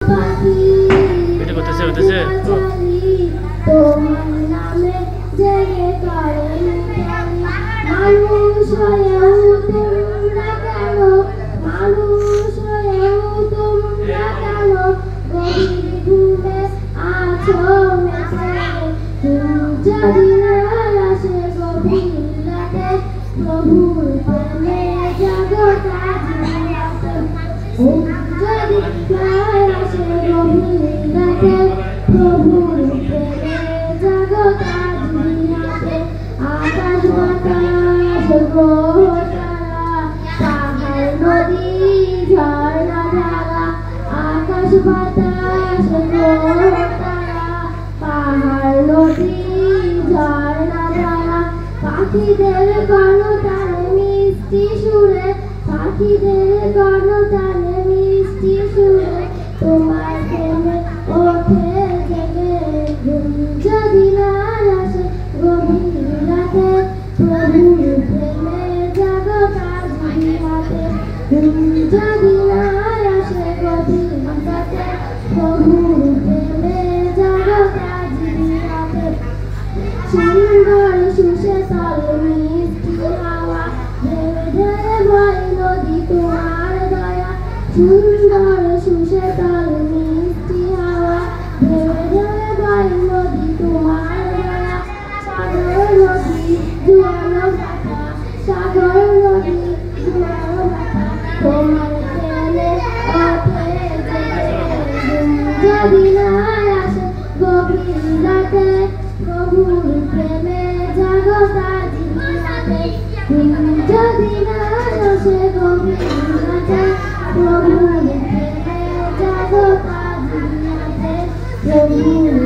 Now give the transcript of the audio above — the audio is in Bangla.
এটা করতেছে হতেছে তোমার নামে জেগে করে মানুষ হয়েও তোমরা কেন মানুষ হয়েও তোমরা কেন গভীর ঘুমে আছো মেতে যদি না আসে গভীর রাতে প্রভুর প্রেমে জাগতা দুনিয়াতে যদি না আসে গভীর রাতে প্রভুর প্রেমে জাগতা দুনিয়াতে আকাশ বাতাস গ্রহ তারা পাহাড় নদী ঝর্ণা ধারা আকাশ বাতাস গ্রহ তারা পাহাড় নদী ঝর্ণা ধারা পাখিদের গণতানে মিষ্টি সুরে পাখিদের গণতানে মিষ্টি সুরে তোমার প্রেমে ওঠে জেগে ঘুম যদি না আসে গভীর রাতে প্রভুর প্রেমে জাগতা দুনিয়াতে ঘুম যদি না আসে গভীর রাতে প্রভুর প্রেমে জাগতা দুনিয়াতে সুন্দর সুশেতল মিষ্টি হাওয়া ঢেউ ঢেউ বয় নদী তোমার দয়া সুন্দর সুশেতল মিষ্টি হাওয়া ঢেউ ঢেউ বয় নদী তোমার দয়া সাগর নদী জোয়ার ভাটা সাগর নদী জোয়ার ভাটা তোমার প্রেমে ওঠে জেগে যদি না আসে গভীর রাতে প্রভুর প্রেমে জাগতা দুনিয়াতে যদি না আসে গভীর রাতে প্রভুর প্রেমে জাগতা দুনিয়াতে প্রভুর